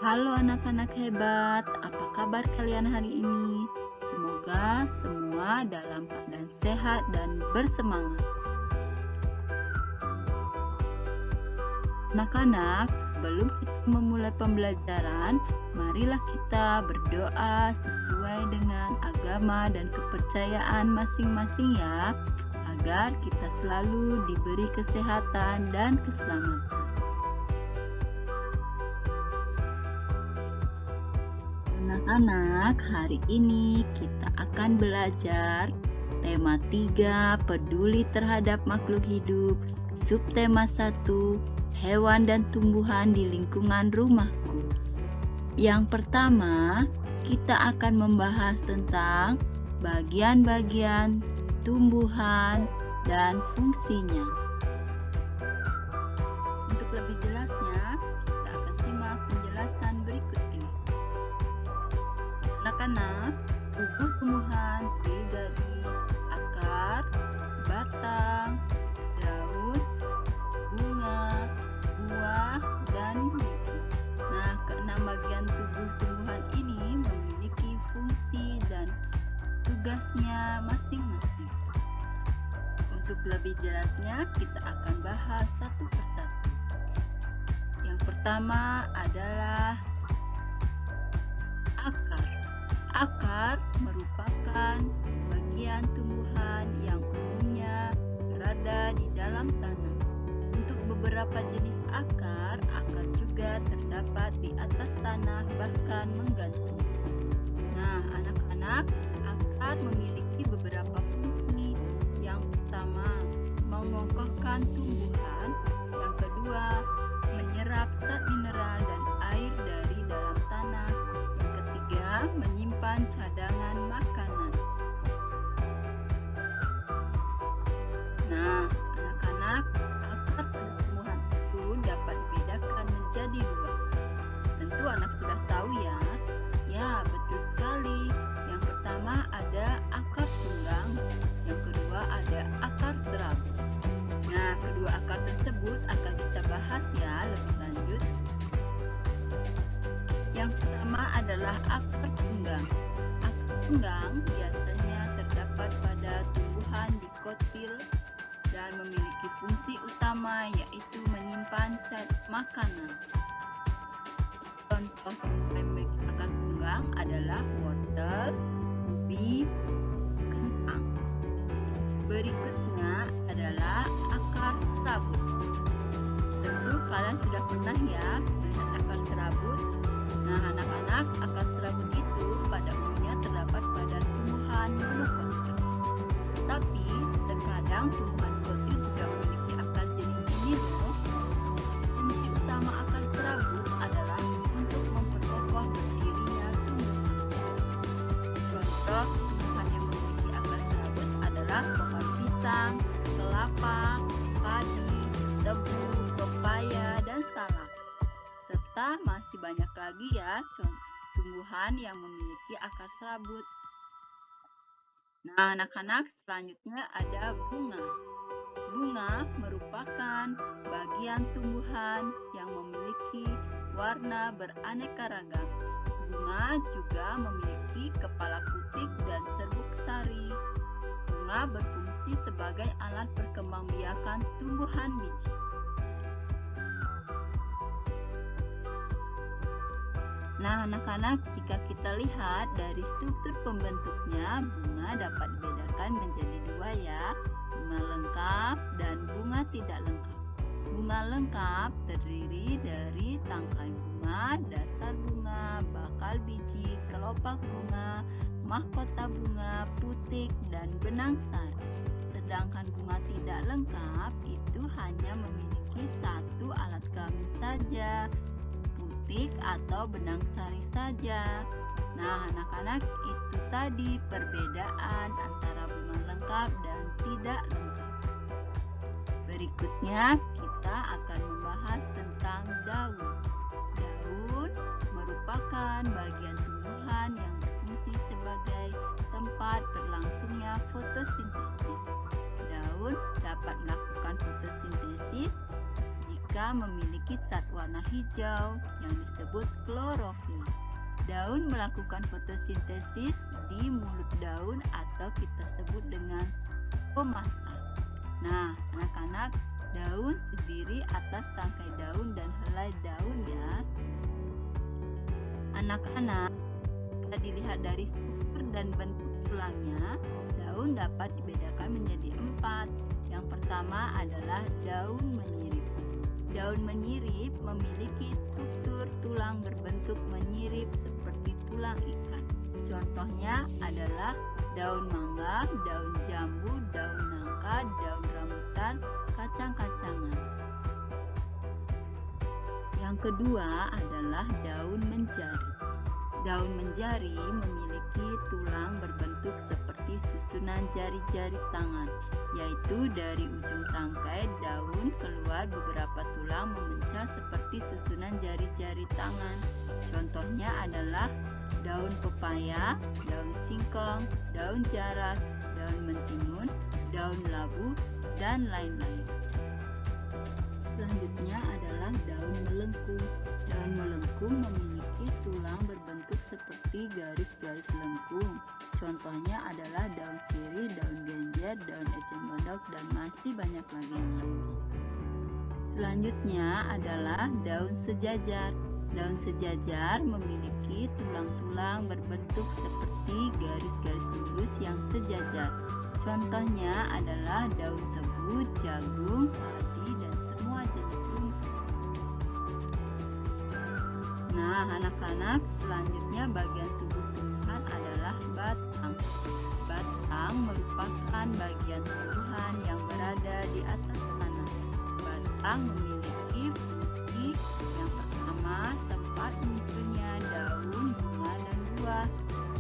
Halo anak-anak hebat, apa kabar kalian hari ini? Semoga semua dalam keadaan sehat dan bersemangat. Anak-anak, sebelum kita memulai pembelajaran, marilah kita berdoa sesuai dengan agama dan kepercayaan masing-masing ya, agar kita selalu diberi kesehatan dan keselamatan. Anak-anak, hari ini kita akan belajar tema 3, peduli terhadap makhluk hidup, subtema 1, hewan dan tumbuhan di lingkungan rumahku. Yang pertama, kita akan membahas tentang bagian-bagian tumbuhan dan fungsinya. Untuk lebih jelasnya, kita akan simak penjelasan berikut ini. Anak-anak, tubuh tumbuhan terdiri dari akar, batang, daun, bunga, buah, dan biji. Nah, keenam bagian tubuh tumbuhan ini memiliki fungsi dan tugasnya masing-masing. Untuk lebih jelasnya, kita akan bahas satu persatu. Yang pertama adalah akar. Akar merupakan bagian tumbuhan yang umumnya berada di dalam tanah. Untuk beberapa jenis akar juga terdapat di atas tanah bahkan menggantung. Nah, anak-anak, akar memiliki beberapa fungsi. Yang pertama, mengokohkan tumbuhan. Yang kedua, menyerap zat mineral dan air dari dalam tanah. Yang ketiga, menyimpan cadangan makanan. Nah, anak-anak, akar pada tumbuhan itu dapat dibedakan menjadi dua. Tentu anak sudah tahu ya. Ya, betul sekali. Yang pertama ada akar tunggang, yang kedua ada akar serabut. Nah, kedua akar tersebut akan kita bahas ya lebih lanjut. Yang pertama adalah akar tunggang. Akar tunggang biasanya terdapat pada tumbuhan dikotil dan memiliki fungsi utama yaitu menyimpan zat makanan. Contoh tumbuhan yang memiliki akar tunggang adalah wortel, ubi, kentang. Berikutnya adalah akar serabut. Tentu kalian sudah pernah ya melihat akar serabut. Nah, anak-anak, akar serabut itu pada umumnya terdapat pada tumbuhan monokotil. Tetapi terkadang tumbuhan kotil juga memiliki akar jenis ini loh. Fungsi utama akar serabut adalah untuk memperkokoh berdirinya tumbuhan. Contoh tumbuhan yang memiliki akar serabut adalah pohon pisang, kelapa, padi, tebu, pepaya, dan salak. Serta masih banyak lagi ya tumbuhan yang memiliki akar serabut. Nah, anak-anak, selanjutnya ada bunga. Bunga merupakan bagian tumbuhan yang memiliki warna beraneka ragam. Bunga juga memiliki kepala putik dan serbuk sari. Bunga berfungsi sebagai alat perkembangbiakan tumbuhan biji. Nah, anak-anak, jika kita lihat dari struktur pembentuknya, bunga dapat dibedakan menjadi dua ya, bunga lengkap dan bunga tidak lengkap. Bunga lengkap terdiri dari tangkai bunga, dasar bunga, bakal biji, kelopak bunga, mahkota bunga, putik, dan benang sari. Sedangkan bunga tidak lengkap itu hanya memiliki satu alat kelamin saja, putik atau benang sari saja. Nah, anak-anak, itu tadi perbedaan antara bunga lengkap dan tidak lengkap. Berikutnya kita akan membahas tentang daun. Daun merupakan bagian tumbuhan yang berfungsi sebagai tempat berlangsungnya fotosintesis. Daun dapat melakukan fotosintesis jika mereka memiliki zat warna hijau yang disebut klorofil. Daun melakukan fotosintesis di mulut daun atau kita sebut dengan stomata. Nah, anak-anak, daun terdiri atas tangkai daun dan helai daun ya. Anak-anak, jika dilihat dari struktur dan bentuk tulangnya, daun dapat dibedakan menjadi 4. Yang pertama adalah daun menyirip. Daun menyirip memiliki struktur tulang berbentuk menyirip seperti tulang ikan. Contohnya adalah daun mangga, daun jambu, daun nangka, daun rambutan, kacang-kacangan. Yang kedua adalah daun menjari. Daun menjari memiliki tulang berbentuk seperti susunan jari-jari tangan, yaitu dari ujung tangkai daun keluar beberapa tulang memencal seperti susunan jari-jari tangan. Contohnya adalah daun pepaya, daun singkong, daun jarak, daun mentimun, daun labu, dan lain-lain. Selanjutnya adalah daun melengkung. Daun melengkung memiliki tulang berbentuk seperti garis-garis lengkung. Contohnya adalah daun sirih, daun genjer, daun eceng gondok, dan masih banyak lagi yang lainnya. Selanjutnya adalah daun sejajar. Daun sejajar memiliki tulang-tulang berbentuk seperti garis-garis lurus yang sejajar. Contohnya adalah daun tebu, jagung, padi, dan semua jenis rumput. Nah, anak-anak, selanjutnya bagian tubuh tumbuhan adalah batang. Batang merupakan bagian tumbuhan yang berada di atas tanah. Batang memiliki fungsi yang pertama, tempat munculnya daun, bunga, dan buah.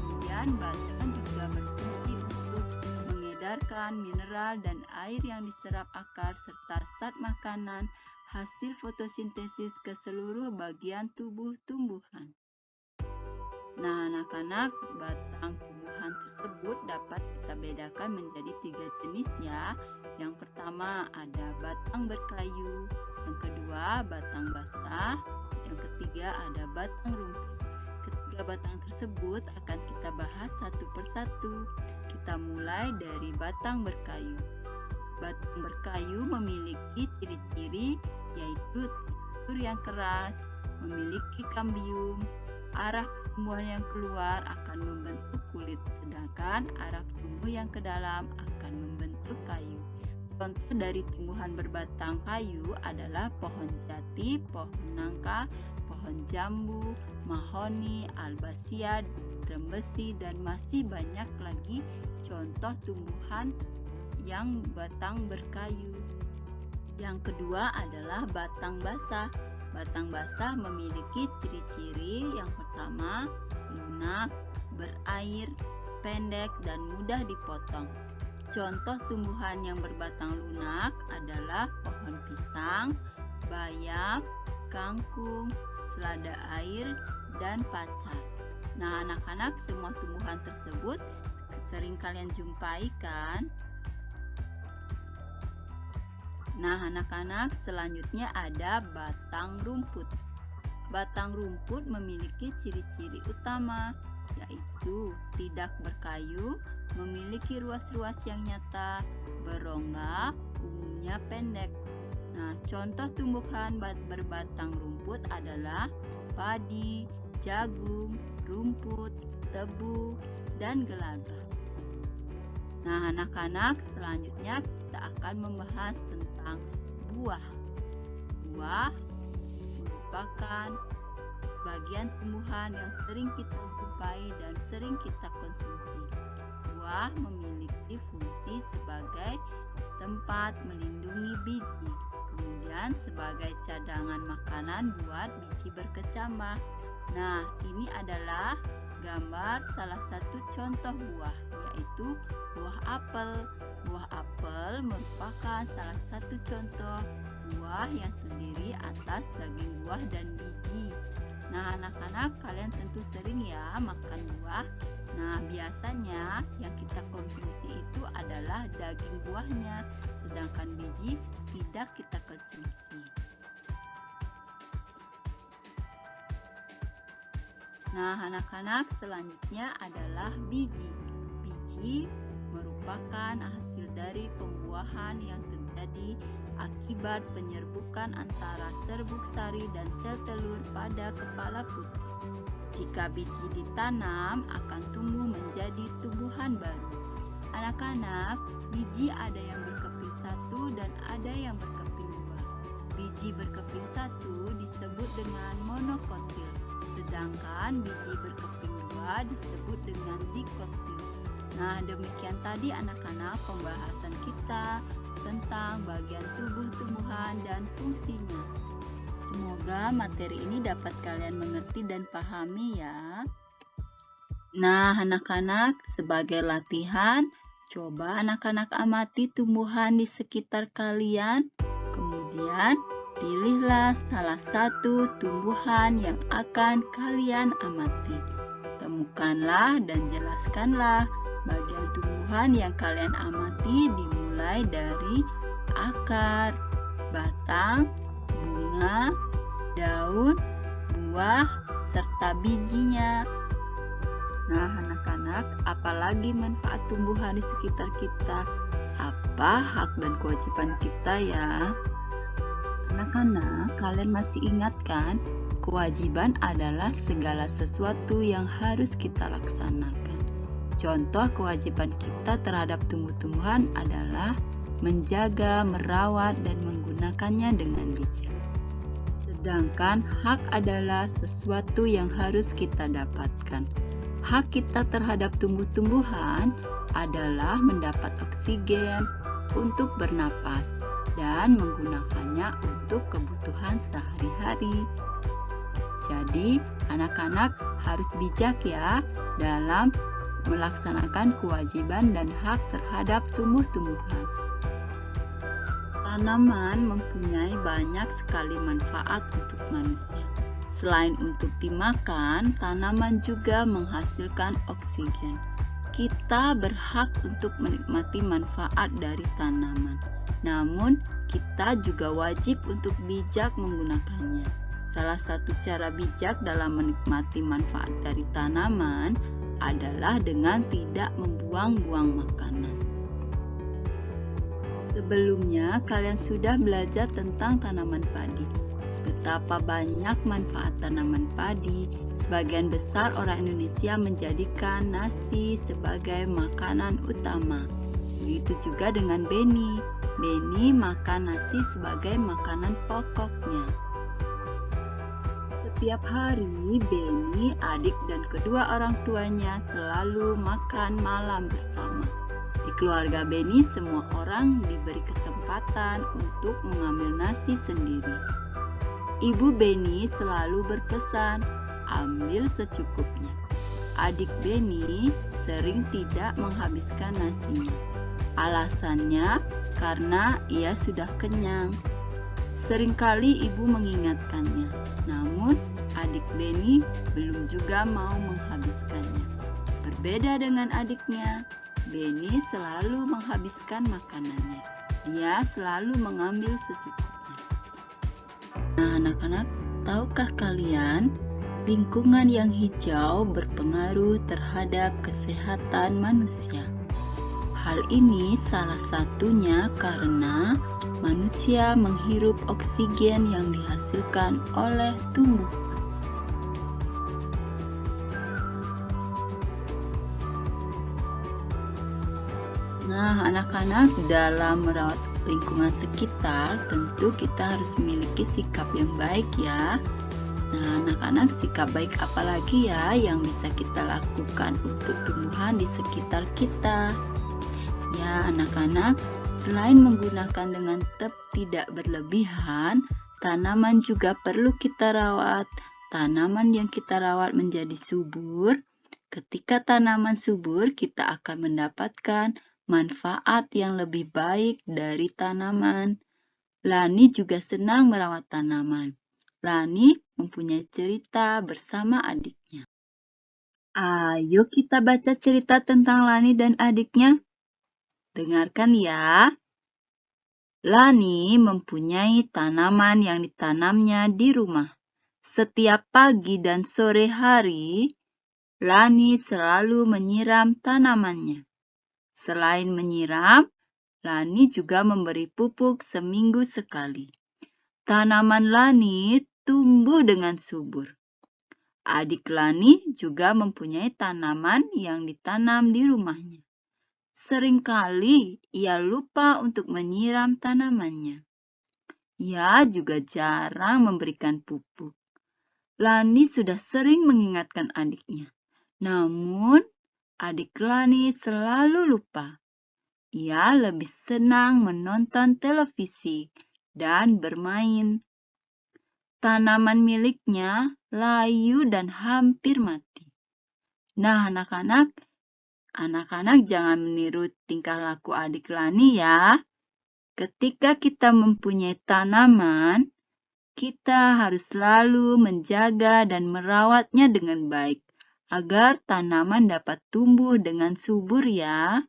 Kemudian batang juga berfungsi untuk mengedarkan mineral dan air yang diserap akar serta zat makanan hasil fotosintesis ke seluruh bagian tubuh tumbuhan. Nah, anak-anak, batang tumbuhan tersebut dapat kita bedakan menjadi 3 jenis ya. Yang pertama ada batang berkayu, yang kedua batang basah, yang ketiga ada batang rumput. Ketiga batang tersebut akan kita bahas satu persatu. Kita mulai dari batang berkayu. Batang berkayu memiliki ciri-ciri yaitu tekstur yang keras, memiliki kambium, arah pertumbuhan yang keluar akan membentuk kulit, sedangkan arah tumbuh yang ke dalam akan membentuk kayu. Contoh dari tumbuhan berbatang kayu adalah pohon jati, pohon nangka, pohon jambu, mahoni, albasia, trembesi, dan masih banyak lagi contoh tumbuhan yang batang berkayu. Yang kedua adalah batang basah. Batang basah memiliki ciri-ciri yang pertama, lunak, berair, pendek, dan mudah dipotong. Contoh tumbuhan yang berbatang lunak adalah pohon pisang, bayam, kangkung, selada air, dan pacar. Nah, anak-anak, semua tumbuhan tersebut sering kalian jumpai kan? Nah, anak-anak, selanjutnya ada batang rumput. Batang rumput memiliki ciri-ciri utama, yaitu tidak berkayu, memiliki ruas-ruas yang nyata, berongga, umumnya pendek. Nah, contoh tumbuhan berbatang rumput adalah padi, jagung, rumput, tebu, dan gelaga. Nah, anak-anak, selanjutnya kita akan membahas tentang buah. Buah merupakan bagian tumbuhan yang sering kita jumpai dan sering kita konsumsi. Buah memiliki fungsi sebagai tempat melindungi biji, kemudian sebagai cadangan makanan buat biji berkecambah. Nah, ini adalah gambar salah satu contoh buah, yaitu buah apel. Buah apel merupakan salah satu contoh buah yang terdiri atas daging buah dan biji. Nah, anak-anak, kalian tentu sering ya makan buah. Nah, biasanya yang kita konsumsi itu adalah daging buahnya, sedangkan biji tidak kita konsumsi. Nah, anak-anak, selanjutnya adalah biji. Biji merupakan hasil dari pembuahan yang terjadi akibat penyerbukan antara serbuk sari dan sel telur pada kepala putih. Jika biji ditanam, akan tumbuh menjadi tumbuhan baru. Anak-anak, biji ada yang berkeping satu dan ada yang berkeping dua. Biji berkeping satu disebut dengan monokotil, sedangkan biji berkeping dua disebut dengan dikotil. Nah, demikian tadi anak-anak pembahasan kita tentang bagian tubuh tumbuhan dan fungsinya. Semoga materi ini dapat kalian mengerti dan pahami ya. Nah, anak-anak, sebagai latihan, coba anak-anak amati tumbuhan di sekitar kalian. Kemudian, pilihlah salah satu tumbuhan yang akan kalian amati. Temukanlah dan jelaskanlah bagian tumbuhan yang kalian amati dimulai dari akar, batang, bunga, daun, buah, serta bijinya. Nah, anak-anak, apalagi manfaat tumbuhan di sekitar kita? Apa hak dan kewajiban kita ya? Anak-anak, kalian masih ingat kan? Kewajiban adalah segala sesuatu yang harus kita laksanakan. Contoh kewajiban kita terhadap tumbuh-tumbuhan adalah menjaga, merawat, dan menggunakannya dengan bijak. Sedangkan hak adalah sesuatu yang harus kita dapatkan. Hak kita terhadap tumbuh-tumbuhan adalah mendapat oksigen untuk bernapas dan menggunakannya untuk kebutuhan sehari-hari. Jadi, anak-anak harus bijak ya dalam melaksanakan kewajiban dan hak terhadap tumbuh-tumbuhan. Tanaman mempunyai banyak sekali manfaat untuk manusia. Selain untuk dimakan, tanaman juga menghasilkan oksigen. Kita berhak untuk menikmati manfaat dari tanaman. Namun, kita juga wajib untuk bijak menggunakannya. Salah satu cara bijak dalam menikmati manfaat dari tanaman adalah dengan tidak membuang-buang makanan. Sebelumnya, kalian sudah belajar tentang tanaman padi. Betapa banyak manfaat tanaman padi. Sebagian besar orang Indonesia menjadikan nasi sebagai makanan utama. Begitu juga dengan Beni. Beni makan nasi sebagai makanan pokoknya. Setiap hari, Beni, adik dan kedua orang tuanya selalu makan malam bersama. Di keluarga Beni, semua orang diberi kesempatan untuk mengambil nasi sendiri. Ibu Beni selalu berpesan, ambil secukupnya. Adik Beni sering tidak menghabiskan nasinya. Alasannya karena ia sudah kenyang. Seringkali ibu mengingatkannya, namun adik Beni belum juga mau menghabiskannya. Berbeda dengan adiknya, Beni selalu menghabiskan makanannya. Dia selalu mengambil secukupnya. Nah, anak-anak, tahukah kalian lingkungan yang hijau berpengaruh terhadap kesehatan manusia? Hal ini salah satunya karena manusia menghirup oksigen yang dihasilkan oleh tumbuhan. Nah, anak-anak, dalam merawat lingkungan sekitar, tentu kita harus memiliki sikap yang baik ya. Nah, anak-anak, sikap baik apa lagi ya yang bisa kita lakukan untuk tumbuhan di sekitar kita? Ya, anak-anak, selain menggunakan dengan tidak berlebihan, tanaman juga perlu kita rawat. Tanaman yang kita rawat menjadi subur. Ketika tanaman subur, kita akan mendapatkan manfaat yang lebih baik dari tanaman. Lani juga senang merawat tanaman. Lani mempunyai cerita bersama adiknya. Ayo kita baca cerita tentang Lani dan adiknya. Dengarkan ya. Lani mempunyai tanaman yang ditanamnya di rumah. Setiap pagi dan sore hari, Lani selalu menyiram tanamannya. Selain menyiram, Lani juga memberi pupuk seminggu sekali. Tanaman Lani tumbuh dengan subur. Adik Lani juga mempunyai tanaman yang ditanam di rumahnya. Seringkali ia lupa untuk menyiram tanamannya. Ia juga jarang memberikan pupuk. Lani sudah sering mengingatkan adiknya. Namun, adik Lani selalu lupa. Ia lebih senang menonton televisi dan bermain. Tanaman miliknya layu dan hampir mati. Nah, anak-anak jangan meniru tingkah laku adik Lani ya. Ketika kita mempunyai tanaman, kita harus selalu menjaga dan merawatnya dengan baik, agar tanaman dapat tumbuh dengan subur ya.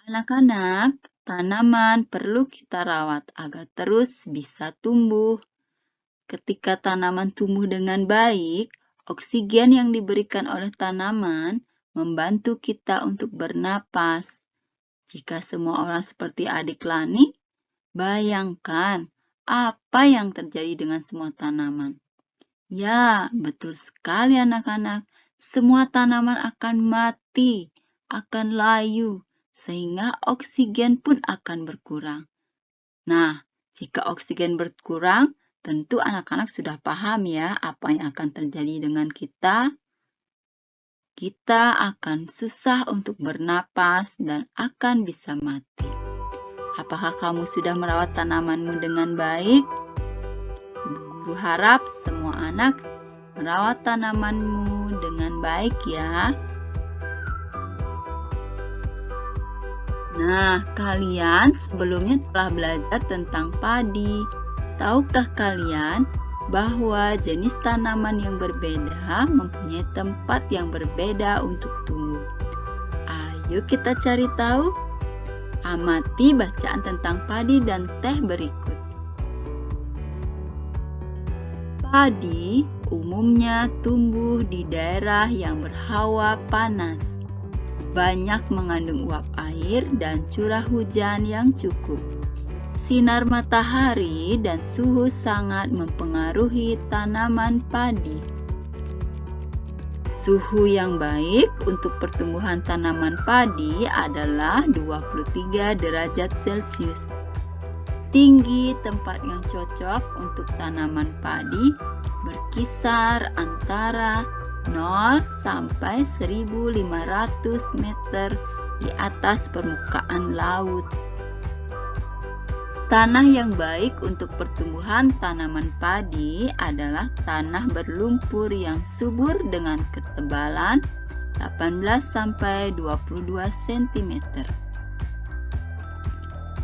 Anak-anak, tanaman perlu kita rawat agar terus bisa tumbuh. Ketika tanaman tumbuh dengan baik, oksigen yang diberikan oleh tanaman membantu kita untuk bernapas. Jika semua orang seperti adik Lani, bayangkan apa yang terjadi dengan semua tanaman. Ya, betul sekali anak-anak. Semua tanaman akan mati, akan layu, sehingga oksigen pun akan berkurang. Nah, jika oksigen berkurang, tentu anak-anak sudah paham ya apa yang akan terjadi dengan kita. Kita akan susah untuk bernapas dan akan bisa mati. Apakah kamu sudah merawat tanamanmu dengan baik? Ibu guru harap semua anak merawat tanamanmu dengan baik ya. Nah, kalian sebelumnya telah belajar tentang padi. Tahukah kalian bahwa jenis tanaman yang berbeda mempunyai tempat yang berbeda untuk tumbuh? Ayo kita cari tahu. Amati bacaan tentang padi dan teh berikut. Padi umumnya tumbuh di daerah yang berhawa panas. Banyak mengandung uap air dan curah hujan yang cukup. Sinar matahari dan suhu sangat mempengaruhi tanaman padi. Suhu yang baik untuk pertumbuhan tanaman padi adalah 23 derajat Celcius. Tinggi tempat yang cocok untuk tanaman padi berkisar antara 0 sampai 1.500 meter di atas permukaan laut. Tanah yang baik untuk pertumbuhan tanaman padi adalah tanah berlumpur yang subur dengan ketebalan 18-22 cm.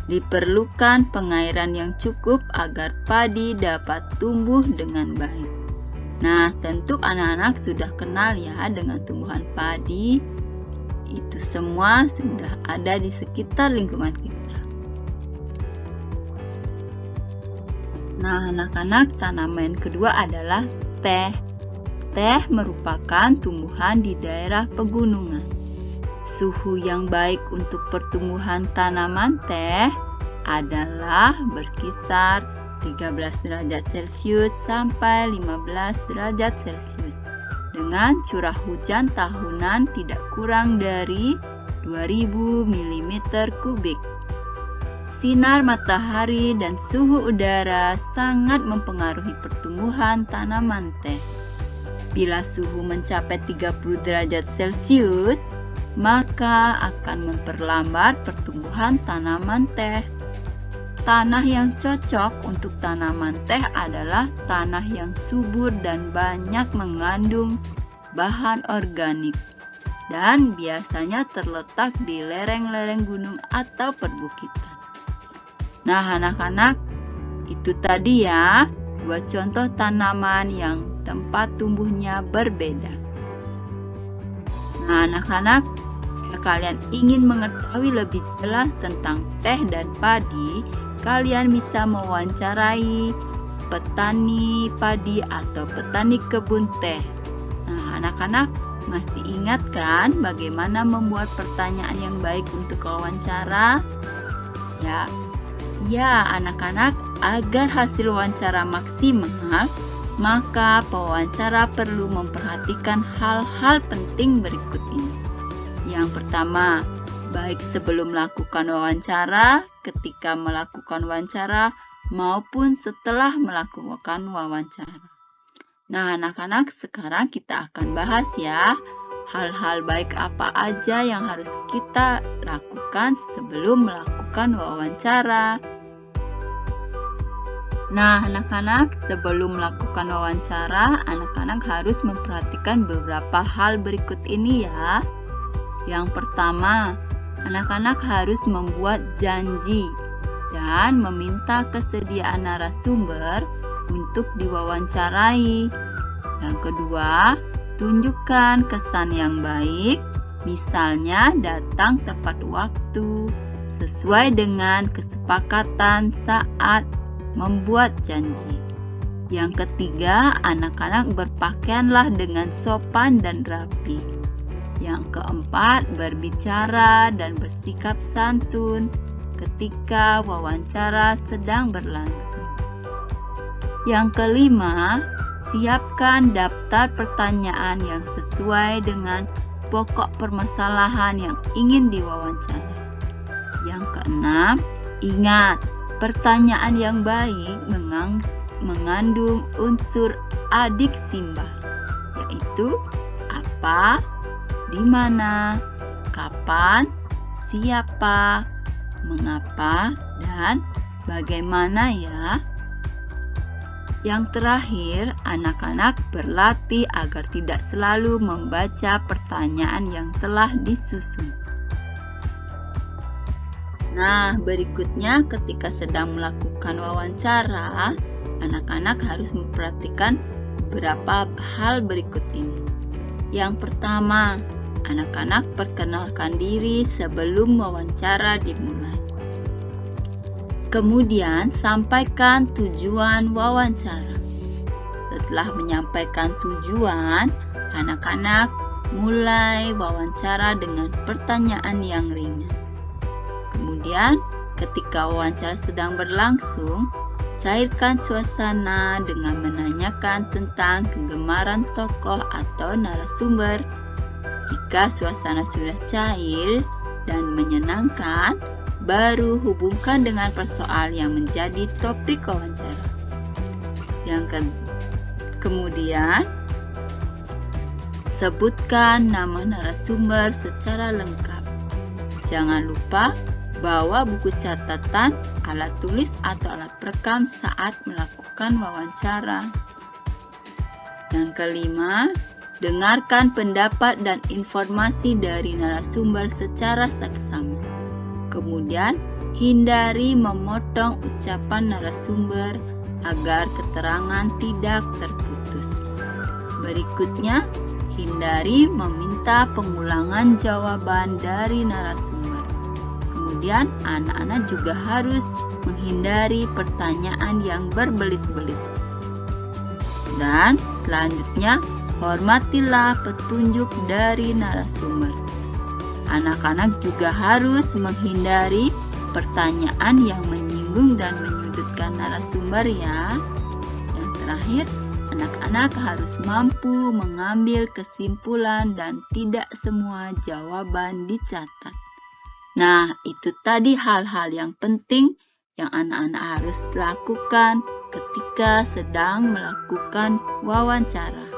Diperlukan pengairan yang cukup agar padi dapat tumbuh dengan baik. Nah, tentu anak-anak sudah kenal ya dengan tumbuhan padi. Itu semua sudah ada di sekitar lingkungan kita. Nah, anak-anak, tanaman kedua adalah teh. Teh merupakan tumbuhan di daerah pegunungan. Suhu yang baik untuk pertumbuhan tanaman teh adalah berkisar 13 derajat Celcius sampai 15 derajat Celcius dengan curah hujan tahunan tidak kurang dari 2000 mm kubik. Sinar matahari dan suhu udara sangat mempengaruhi pertumbuhan tanaman teh. Bila suhu mencapai 30 derajat Celcius, maka akan memperlambat pertumbuhan tanaman teh. Tanah yang cocok untuk tanaman teh adalah tanah yang subur dan banyak mengandung bahan organik, dan biasanya terletak di lereng-lereng gunung atau perbukitan. Nah, anak-anak, itu tadi ya 2 contoh tanaman yang tempat tumbuhnya berbeda. Nah, anak-anak, jika kalian ingin mengetahui lebih jelas tentang teh dan padi, kalian bisa mewawancarai petani padi atau petani kebun teh. Nah, anak-anak masih ingat kan bagaimana membuat pertanyaan yang baik untuk wawancara? Ya, anak-anak, agar hasil wawancara maksimal, maka pewawancara perlu memperhatikan hal-hal penting berikut ini. Yang pertama, baik sebelum melakukan wawancara, ketika melakukan wawancara, maupun setelah melakukan wawancara. Nah, anak-anak, sekarang kita akan bahas ya, hal-hal baik apa aja yang harus kita lakukan sebelum melakukan wawancara. Nah, anak-anak, sebelum melakukan wawancara, anak-anak harus memperhatikan beberapa hal berikut ini ya. Yang pertama, anak-anak harus membuat janji dan meminta kesediaan narasumber untuk diwawancarai. Yang kedua, tunjukkan kesan yang baik, misalnya datang tepat waktu, sesuai dengan kesepakatan saat membuat janji. Yang ketiga, anak-anak berpakaianlah dengan sopan dan rapi. Yang keempat, berbicara dan bersikap santun ketika wawancara sedang berlangsung. Yang kelima, siapkan daftar pertanyaan yang sesuai dengan pokok permasalahan yang ingin diwawancara. Yang keenam, ingat, pertanyaan yang baik mengandung unsur adik simbah, yaitu apa, di mana, kapan, siapa, mengapa, dan bagaimana ya. Yang terakhir, anak-anak berlatih agar tidak selalu membaca pertanyaan yang telah disusun. Nah, berikutnya ketika sedang melakukan wawancara, anak-anak harus memperhatikan beberapa hal berikut ini. Yang pertama, anak-anak perkenalkan diri sebelum wawancara dimulai. Kemudian, sampaikan tujuan wawancara. Setelah menyampaikan tujuan, anak-anak mulai wawancara dengan pertanyaan yang ringan. Kemudian, ketika wawancara sedang berlangsung, cairkan suasana dengan menanyakan tentang kegemaran tokoh atau narasumber. Jika suasana sudah cair dan menyenangkan, baru hubungkan dengan persoalan yang menjadi topik wawancara. Kemudian, sebutkan nama narasumber secara lengkap. Jangan lupa bawa buku catatan, alat tulis atau alat perekam saat melakukan wawancara. Yang kelima, dengarkan pendapat dan informasi dari narasumber secara saksama. Kemudian, hindari memotong ucapan narasumber agar keterangan tidak terputus. Berikutnya, hindari meminta pengulangan jawaban dari narasumber. Kemudian, anak-anak juga harus menghindari pertanyaan yang berbelit-belit. Dan selanjutnya, hormatilah petunjuk dari narasumber. Anak-anak juga harus menghindari pertanyaan yang menyinggung dan menyudutkan narasumber ya. Yang terakhir, anak-anak harus mampu mengambil kesimpulan dan tidak semua jawaban dicatat. Nah, itu tadi hal-hal yang penting yang anak-anak harus lakukan ketika sedang melakukan wawancara.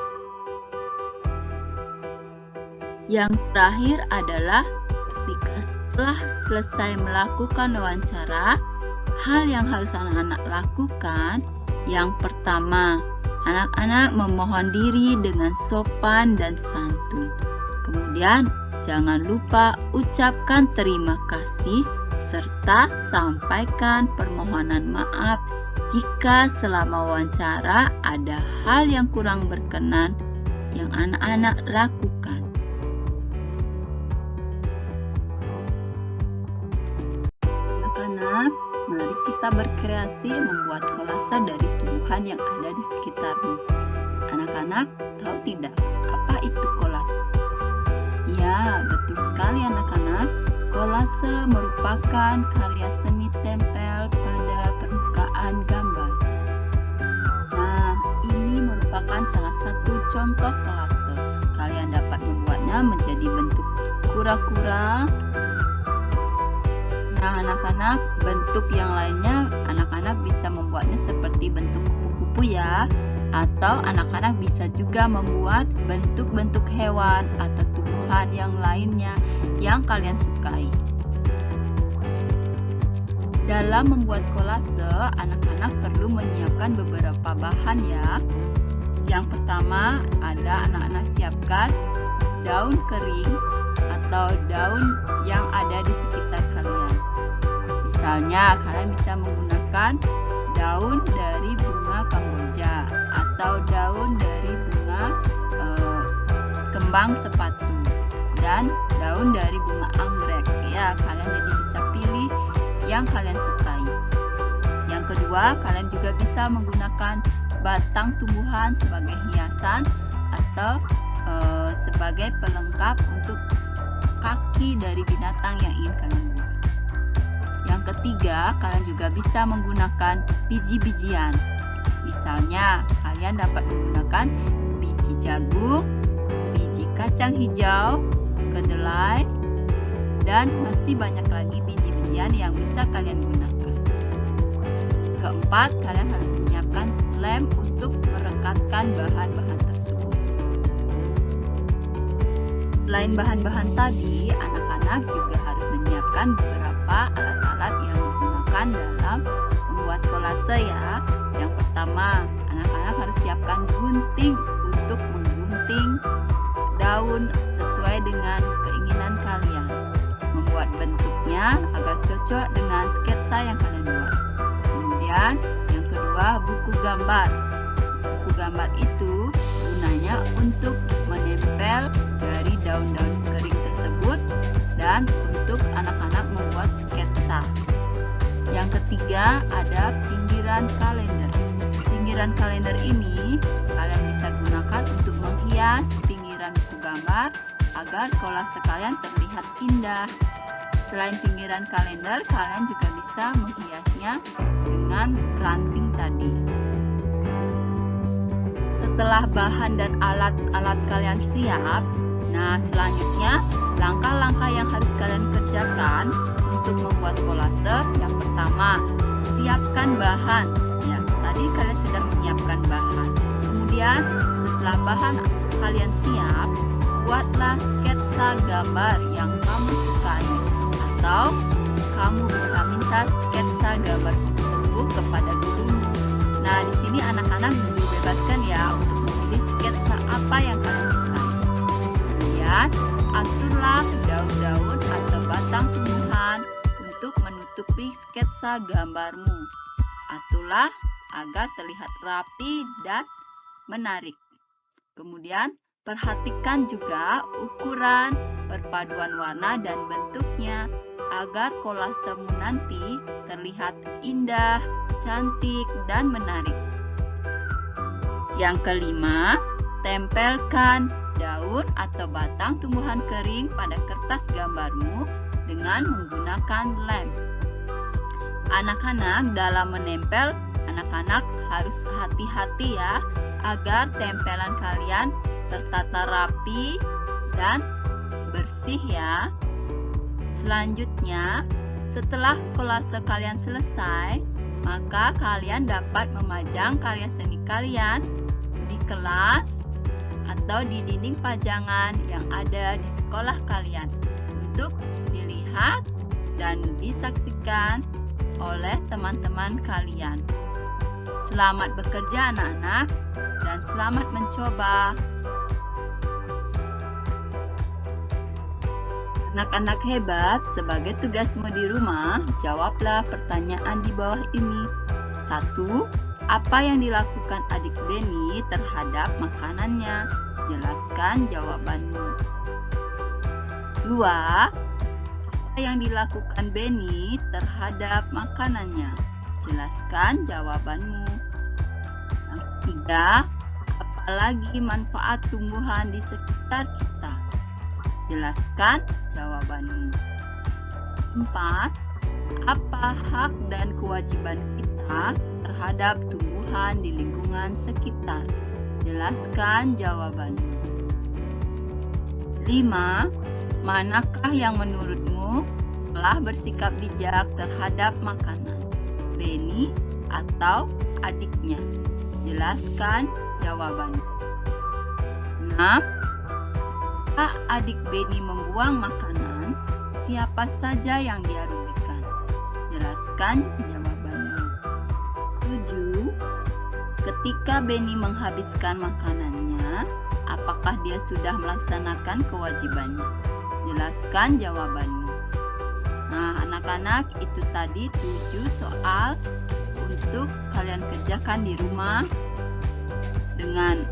Yang terakhir adalah ketika setelah selesai melakukan wawancara, hal yang harus anak-anak lakukan. Yang pertama, anak-anak memohon diri dengan sopan dan santun. Kemudian, jangan lupa ucapkan terima kasih serta sampaikan permohonan maaf jika selama wawancara ada hal yang kurang berkenan yang anak-anak lakukan. Anak-anak, Mari kita berkreasi membuat kolase dari tumbuhan yang ada di sekitarmu. Anak-anak, tahu tidak apa itu kolase? Ya, betul sekali anak-anak. Kolase merupakan karya seni tempel pada permukaan gambar. Nah, ini merupakan salah satu contoh kolase. Kalian dapat membuatnya menjadi bentuk kura-kura. Nah, anak-anak, bentuk yang lainnya anak-anak bisa membuatnya seperti bentuk kupu-kupu ya. Atau anak-anak bisa juga membuat bentuk-bentuk hewan atau tumbuhan yang lainnya yang kalian sukai. Dalam membuat kolase, anak-anak perlu menyiapkan beberapa bahan ya. Yang pertama, ada anak-anak siapkan daun kering atau daun yang ada di sekitar kalian. Misalnya, kalian bisa menggunakan daun dari bunga kamboja atau daun dari bunga kembang sepatu dan daun dari bunga anggrek ya. Kalian jadi bisa pilih yang kalian sukai. Yang kedua, kalian juga bisa menggunakan batang tumbuhan sebagai hiasan atau sebagai pelengkap untuk kaki dari binatang yang ingin kalian buat. Yang ketiga, kalian juga bisa menggunakan biji-bijian. Misalnya, kalian dapat menggunakan biji jagung, biji kacang hijau, kedelai, dan masih banyak lagi biji-bijian yang bisa kalian gunakan. Keempat, kalian harus menyiapkan lem untuk merekatkan bahan-bahan tersebut. Selain bahan-bahan tadi, anak-anak juga harus menyiapkan beberapa alat-alat yang digunakan dalam membuat kolase ya. Yang pertama, anak-anak harus siapkan gunting untuk menggunting daun sesuai dengan keinginan kalian. Membuat bentuknya agar cocok dengan sketsa yang kalian buat. Kemudian, yang kedua, buku gambar. Buku gambar itu gunanya untuk menempel dari daun-daun kering tersebut dan untuk anak-anak membuat sketsa. Yang ketiga, ada pinggiran kalender. Pinggiran kalender ini kalian bisa gunakan untuk menghias pinggiran buku gambar agar kolase kalian terlihat indah. Selain pinggiran kalender, kalian juga bisa menghiasnya dengan ranting tadi. Setelah bahan dan alat-alat kalian siap, nah selanjutnya langkah-langkah yang harus kalian kerjakan untuk membuat kolase. Yang pertama, siapkan bahan. Ya, tadi kalian sudah menyiapkan bahan. Kemudian, setelah bahan kalian siap, buatlah sketsa gambar yang kamu sukai. Atau kamu bisa minta sketsa gambar kupu-kupu kepada gurumu. Nah, di sini anak-anak dibebaskan ya untuk memilih sketsa apa yang kalian sukai. Kemudian, aturlah daun-daun atau batang tumbuhan untuk menutupi sketsa gambarmu. Aturlah agar terlihat rapi dan menarik. Kemudian, perhatikan juga ukuran, perpaduan warna dan bentuknya agar kolasemu nanti terlihat indah, cantik, dan menarik. Yang kelima, tempelkan daun atau batang tumbuhan kering pada kertas gambarmu dengan menggunakan lem. Anak-anak dalam menempel, anak-anak harus hati-hati ya agar tempelan kalian tertata rapi dan bersih ya. Selanjutnya, setelah kolase kalian selesai, maka kalian dapat memajang karya seni kalian di kelas atau di dinding pajangan yang ada di sekolah kalian untuk dilihat dan disaksikan oleh teman-teman kalian. Selamat bekerja anak-anak dan selamat mencoba. Anak-anak hebat, sebagai tugasmu di rumah, jawablah pertanyaan di bawah ini. 1. Apa yang dilakukan adik Beni terhadap makanannya? Jelaskan jawabanmu. 2. yang dilakukan Benny terhadap makanannya? Jelaskan jawabanmu. Yang ketiga, apalagi manfaat tumbuhan di sekitar kita? Jelaskan jawabanmu. 4. Apa hak dan kewajiban kita terhadap tumbuhan di lingkungan sekitar? Jelaskan jawabanmu. 5. Manakah yang menurutmu telah bersikap bijak terhadap makanan? Benny atau adiknya? Jelaskan jawabanmu. 6. Jika adik Benny membuang makanan, siapa saja yang dia rugikan? Jelaskan jawabanmu. 7. Ketika Benny menghabiskan makanannya, apakah dia sudah melaksanakan kewajibannya? Jelaskan jawabanmu. Nah, anak-anak, itu tadi 7 soal untuk kalian kerjakan di rumah dengan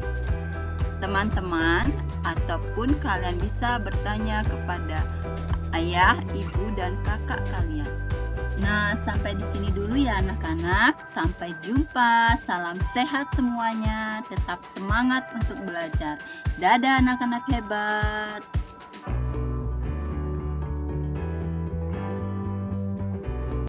teman-teman, ataupun kalian bisa bertanya kepada ayah, ibu, dan kakak kalian. Nah, sampai di sini dulu ya anak-anak. Sampai jumpa. Salam sehat semuanya. Tetap semangat untuk belajar. Dadah anak-anak hebat.